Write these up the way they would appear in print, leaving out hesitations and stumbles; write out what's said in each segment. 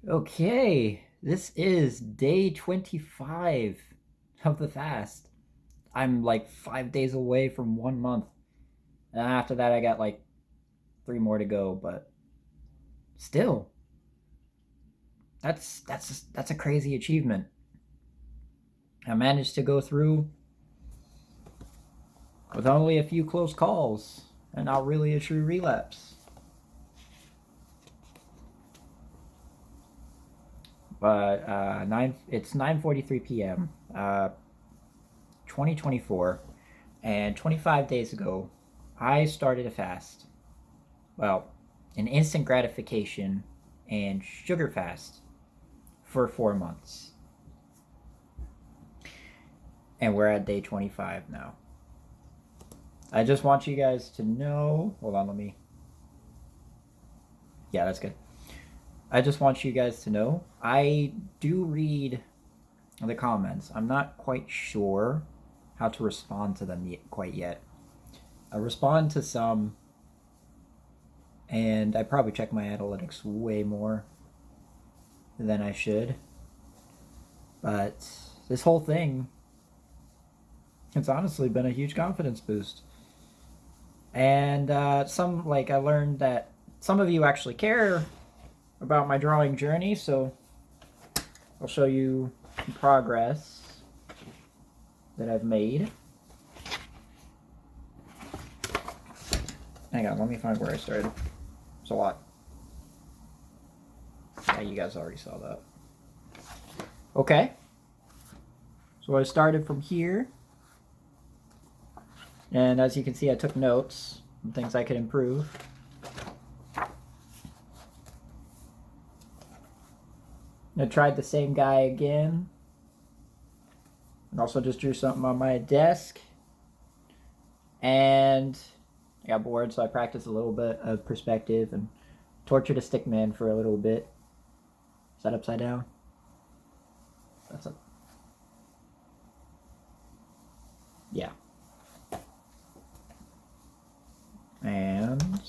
Okay, this is day 25 of the fast. I'm like 5 days away from 1 month. And after that, I got like three more to go, but still, that's a crazy achievement. I managed to go through with only a few close calls and not really a true relapse. But it's 9:43 p.m. 2024, and 25 days ago, I started a fast. Well, an instant gratification and sugar fast for 4 months. And we're at day 25 now. I just want you guys to know. Hold on, let me. Yeah, that's good. I just want you guys to know. I do read the comments. I'm not quite sure how to respond to them quite yet. I respond to some, and I probably check my analytics way more than I should. But this whole thing, it's honestly been a huge confidence boost. And I learned that some of you actually care about my drawing journey, so I'll show you progress that I've made. Hang on, let me find where I started. It's a lot. Yeah, you guys already saw that. Okay. So I started from here. And as you can see, I took notes on things I could improve. I tried the same guy again. And also just drew something on my desk. And I got bored, so I practiced a little bit of perspective and tortured a stick man for a little bit. Is that upside down? That's up. Yeah. And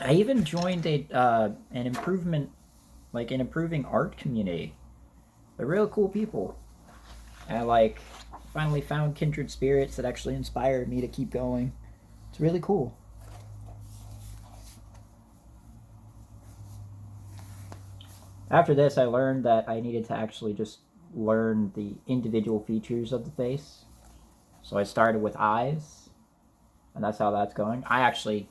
I even joined an improvement, like an improving art community. They're real cool people. And I finally found kindred spirits that actually inspired me to keep going. It's really cool. After this, I learned that I needed to actually just learn the individual features of the face. So I started with eyes, and that's how that's going. I actually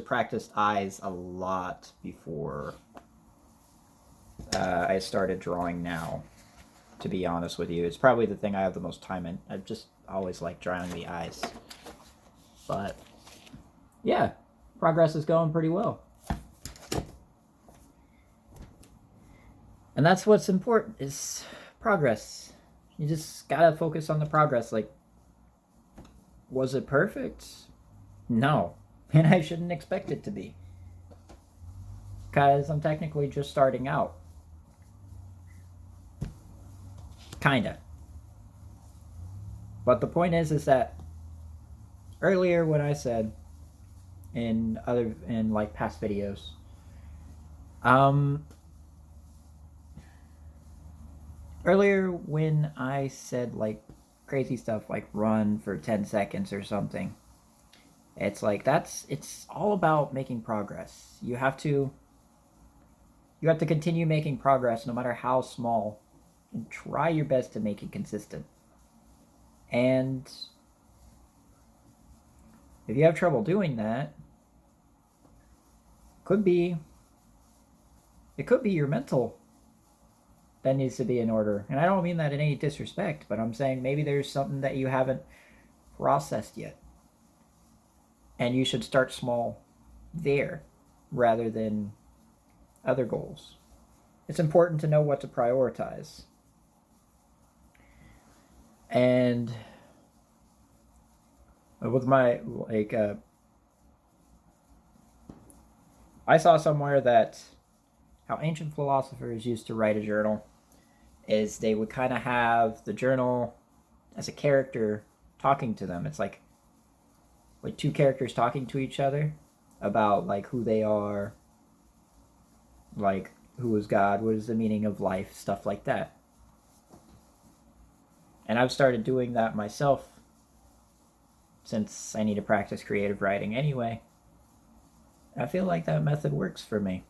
practiced eyes a lot before I started drawing now. To be honest with you, it's probably the thing I have the most time in. I just always like drawing the eyes, but yeah, progress is going pretty well. And that's what's important is progress. You just gotta focus on the progress. Like, was it perfect? No. And I shouldn't expect it to be. Because I'm technically just starting out. Kinda. But the point is that earlier when I said in like past videos, um, earlier when I said like crazy stuff like run for 10 seconds or something, it's all about making progress. You have to continue making progress no matter how small, and try your best to make it consistent. And if you have trouble doing that, could be it could be your mental that needs to be in order. And I don't mean that in any disrespect, but I'm saying maybe there's something that you haven't processed yet. And you should start small there rather than other goals. It's important to know what to prioritize. And with my I saw somewhere that how ancient philosophers used to write a journal, is they would kind of have the journal as a character talking to them. It's like two characters talking to each other about like who they are, like who is God, what is the meaning of life, stuff like that. And I've started doing that myself since I need to practice creative writing anyway. I feel like that method works for me.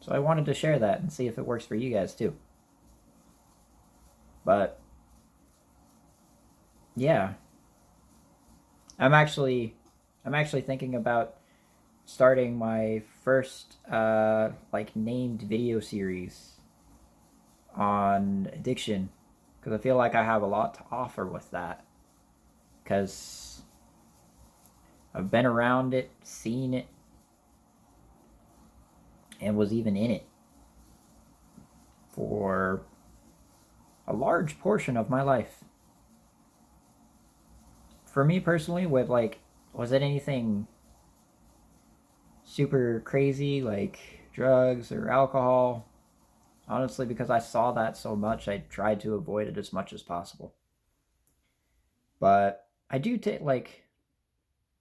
So I wanted to share that and see if it works for you guys too. But yeah, I'm actually thinking about starting my first like named video series on addiction, because I feel like I have a lot to offer with that, because I've been around it, seen it, and was even in it for a large portion of my life. For me personally, with like, was it anything super crazy like drugs or alcohol? Honestly, because I saw that so much, I tried to avoid it as much as possible. But I do partake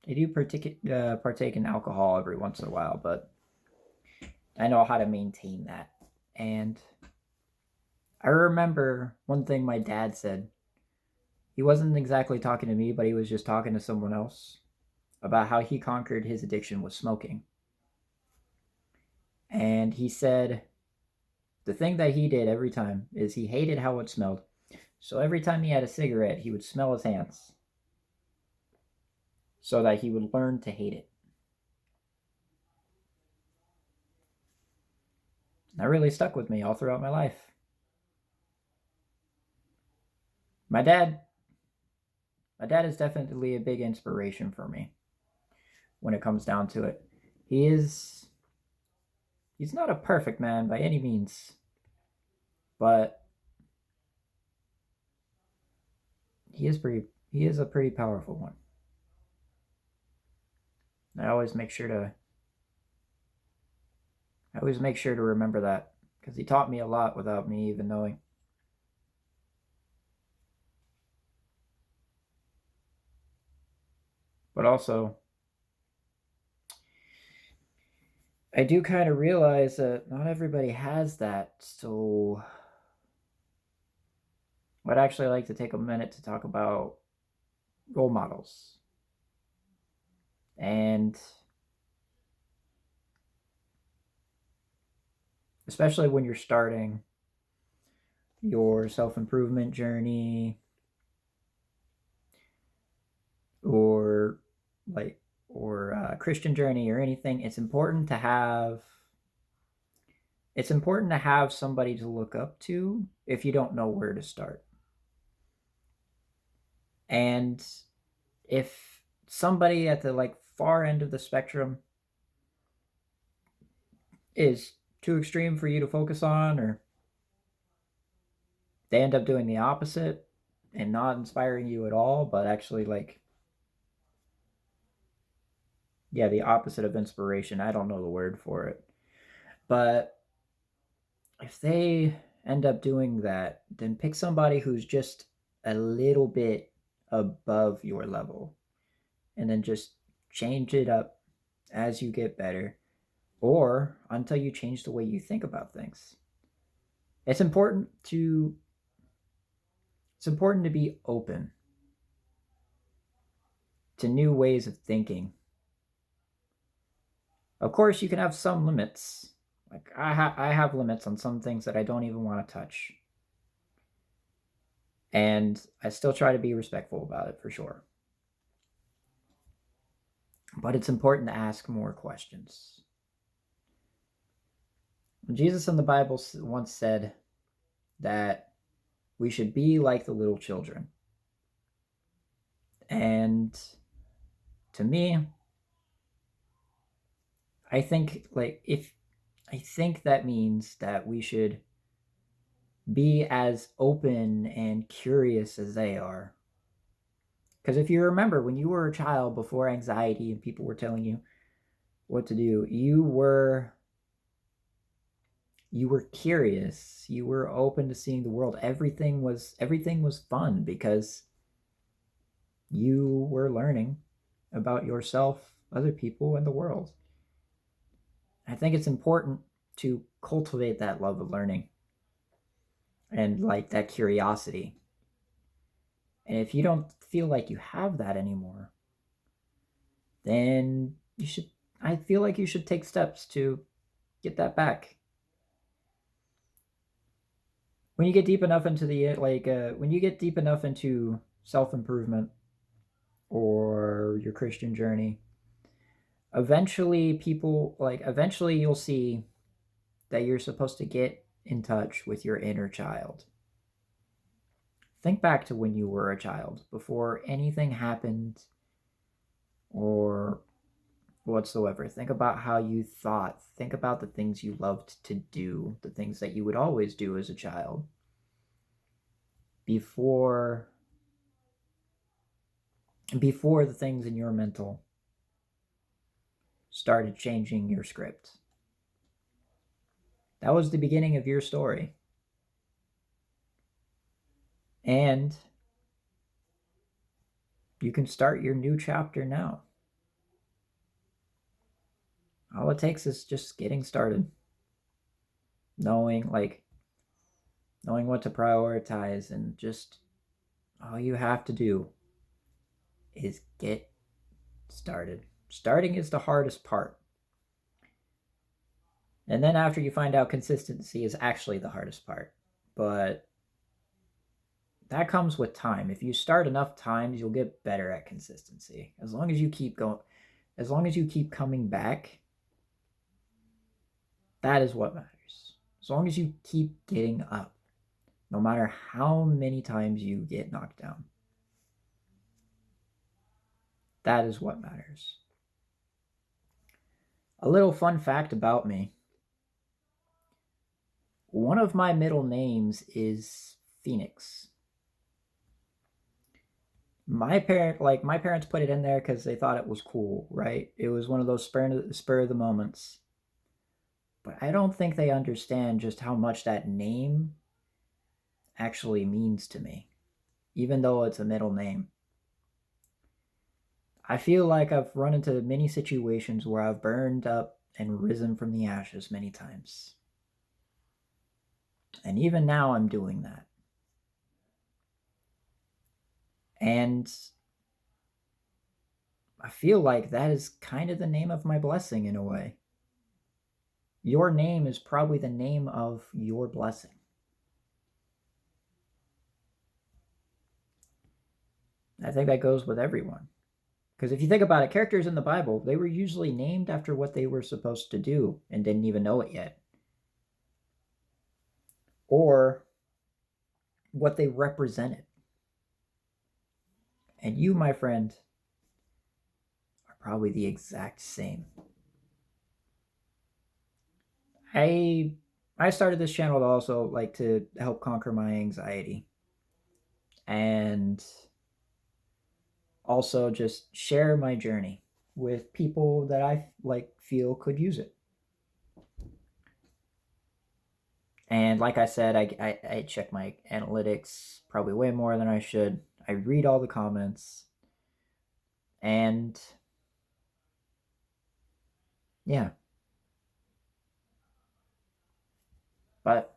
in alcohol every once in a while, but I know how to maintain that. And I remember one thing my dad said. He wasn't exactly talking to me, but he was just talking to someone else about how he conquered his addiction with smoking. And he said the thing that he did every time is he hated how it smelled. So every time he had a cigarette, he would smell his hands so that he would learn to hate it. That really stuck with me all throughout my life. My dad is definitely a big inspiration for me when it comes down to it. He's not a perfect man by any means, but he is a pretty powerful one. I always make sure to remember that, because he taught me a lot without me even knowing. But also, I do kind of realize that not everybody has that, so I'd actually like to take a minute to talk about role models. And especially when you're starting your self-improvement journey, or Christian journey, or anything, it's important to have somebody to look up to if you don't know where to start. And if somebody at the like far end of the spectrum is too extreme for you to focus on, or they end up doing the opposite and not inspiring you at all, but actually like, yeah, the opposite of inspiration. I don't know the word for it. But if they end up doing that, then pick somebody who's just a little bit above your level, and then just change it up as you get better, or until you change the way you think about things. It's important to be open to new ways of thinking. Of course, you can have some limits. Like I have limits on some things that I don't even want to touch. And I still try to be respectful about it, for sure. But it's important to ask more questions. Jesus in the Bible once said that we should be like the little children. And to me, I think that means that we should be as open and curious as they are. Because if you remember, when you were a child, before anxiety and people were telling you what to do, you were You were curious. You were open to seeing the world. Everything was fun because you were learning about yourself, other people, and the world. I think it's important to cultivate that love of learning and like that curiosity. And if you don't feel like you have that anymore, then I feel like you should take steps to get that back. When you get deep enough into when you get deep enough into self-improvement or your Christian journey, eventually you'll see that you're supposed to get in touch with your inner child. Think back to when you were a child, before anything happened or whatsoever. Think about how you thought. Think about the things you loved to do, the things that you would always do as a child. Before the things in your mental started changing your script. That was the beginning of your story. And you can start your new chapter now. All it takes is just getting started. Knowing what to prioritize, and just all you have to do is get started. Starting is the hardest part. And then after you find out, consistency is actually the hardest part. But that comes with time. If you start enough times, you'll get better at consistency. As long as you keep going, as long as you keep coming back, that is what matters. As long as you keep getting up, no matter how many times you get knocked down. That is what matters. A little fun fact about me. One of my middle names is Phoenix. My parents put it in there because they thought it was cool, right? It was one of those spur of the moments. But I don't think they understand just how much that name actually means to me, even though it's a middle name. I feel like I've run into many situations where I've burned up and risen from the ashes many times. And even now I'm doing that. And I feel like that is kind of the name of my blessing in a way. Your name is probably the name of your blessing. I think that goes with everyone. Because if you think about it, characters in the Bible, they were usually named after what they were supposed to do and didn't even know it yet. Or what they represented. And you, my friend, are probably the exact same. I started this channel to also to help conquer my anxiety. And also just share my journey with people that I feel could use it. And like I said, I check my analytics probably way more than I should. I read all the comments. And yeah. But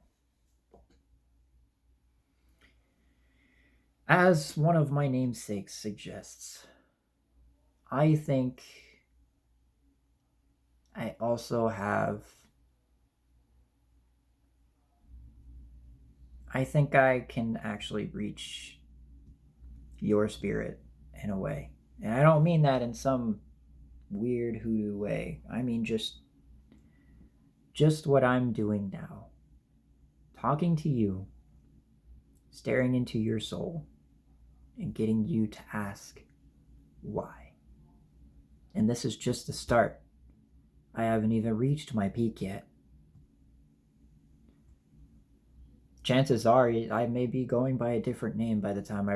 as one of my namesakes suggests, I think I also have... I think I can actually reach your spirit in a way. And I don't mean that in some weird hoodoo way. I mean just what I'm doing now. Talking to you, staring into your soul, and getting you to ask why. And this is just the start. I haven't even reached my peak yet. Chances are I may be going by a different name by the time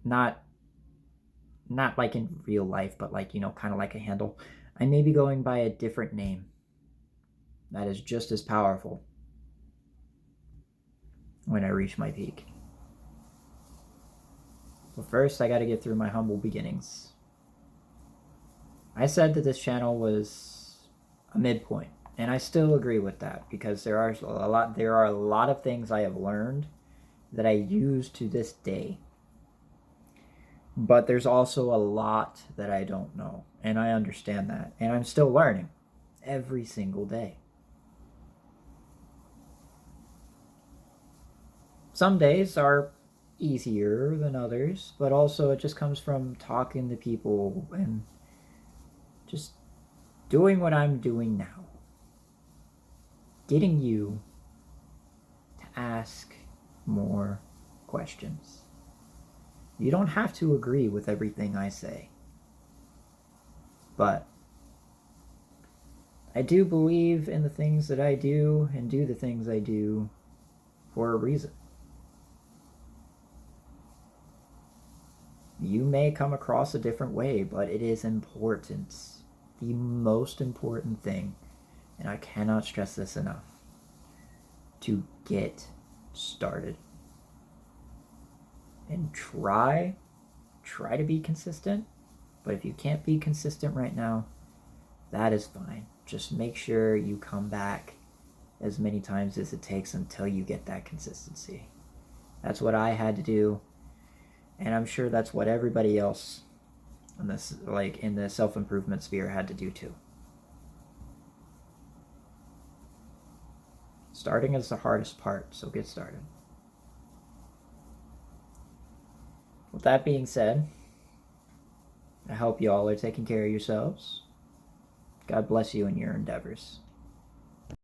not like in real life, but kind of like a handle. I may be going by a different name that is just as powerful. when I reach my peak. But first, I got to get through my humble beginnings. I said that this channel was a midpoint, and I still agree with that because there are a lot of things I have learned that I use to this day. But there's also a lot that I don't know, and I understand that, and I'm still learning every single day. Some days are easier than others, but also it just comes from talking to people and just doing what I'm doing now. Getting you to ask more questions. You don't have to agree with everything I say, but I do believe in the things that I do and do the things I do for a reason. You may come across a different way, but it is important. The most important thing, and I cannot stress this enough, to get started. And try to be consistent, but if you can't be consistent right now, that is fine. Just make sure you come back as many times as it takes until you get that consistency. That's what I had to do, and I'm sure that's what everybody else in this, like in the self-improvement sphere, had to do too. Starting is the hardest part, so get started. With that being said, I hope you all are taking care of yourselves. God bless you in your endeavors.